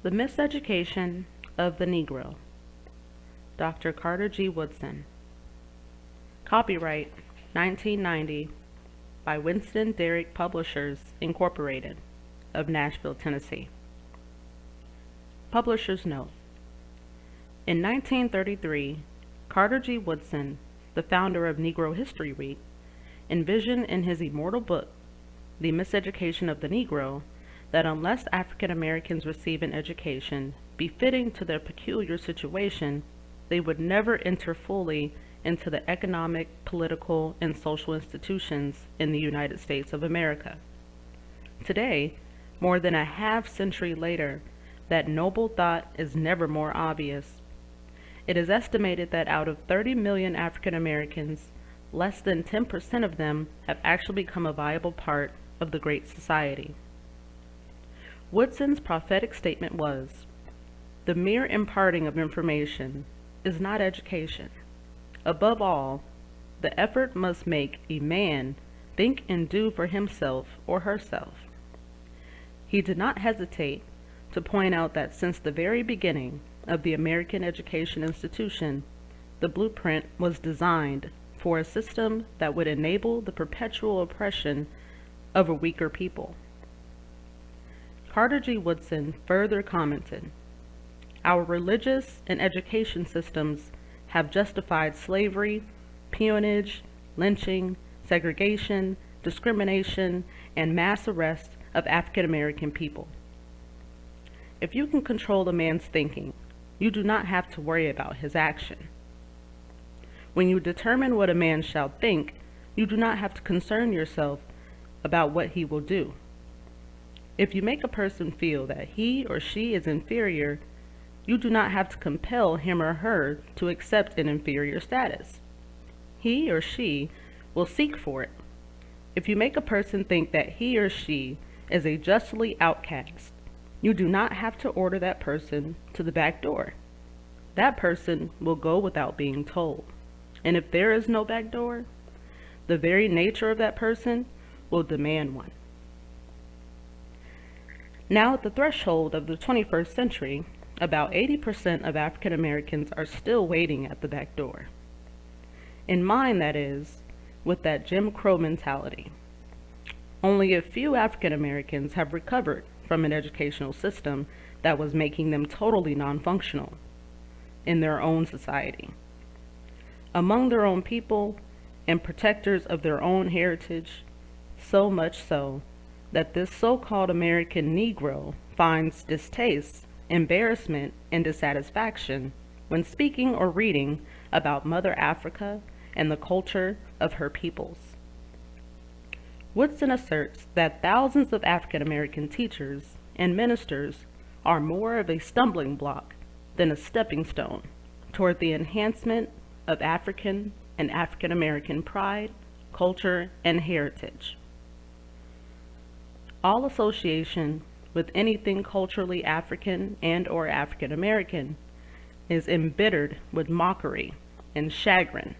The Miseducation of the Negro, Dr. Carter G. Woodson. Copyright 1990 by Winston Derrick Publishers, Incorporated, of Nashville, Tennessee. Publisher's Note: in 1933, Carter G. Woodson, the founder of Negro History Week, envisioned in his immortal book, The Miseducation of the Negro, that unless African Americans receive an education befitting to their peculiar situation, they would never enter fully into the economic, political, and social institutions in the United States of America. Today, more than a half-century later, that noble thought is never more obvious. It is estimated that out of 30 million African Americans, less than 10% of them have actually become a viable part of the Great Society. Woodson's prophetic statement was, "The mere imparting of information is not education. Above all, the effort must make a man think and do for himself or herself." He did not hesitate to point out that since the very beginning of the American education institution, the blueprint was designed for a system that would enable the perpetual oppression of a weaker people. Carter G. Woodson further commented, "Our religious and education systems have justified slavery, peonage, lynching, segregation, discrimination, and mass arrest of African American people. If you can control a man's thinking, you do not have to worry about his action. When you determine what a man shall think, you do not have to concern yourself about what he will do. If you make a person feel that he or she is inferior, you do not have to compel him or her to accept an inferior status. He or she will seek for it. If you make a person think that he or she is a justly outcast, you do not have to order that person to the back door. That person will go without being told. And if there is no back door, the very nature of that person will demand one." Now at the threshold of the 21st century, about 80% of African Americans are still waiting at the back door. In mind, that is, with that Jim Crow mentality. Only a few African Americans have recovered from an educational system that was making them totally non-functional in their own society, among their own people, and protectors of their own heritage, so much so that this so-called American Negro finds distaste, embarrassment, and dissatisfaction when speaking or reading about Mother Africa and the culture of her peoples. Woodson asserts that thousands of African American teachers and ministers are more of a stumbling block than a stepping stone toward the enhancement of African and African American pride, culture, and heritage. All association with anything culturally African and or African American is embittered with mockery and chagrin.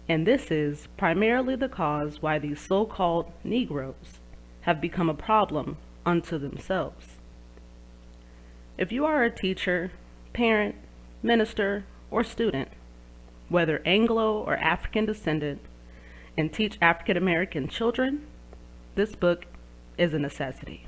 And this is primarily the cause why these so-called Negroes have become a problem unto themselves. If you are a teacher, parent, minister, or student, whether Anglo or African descendant, and teach African American children, this book is a necessity.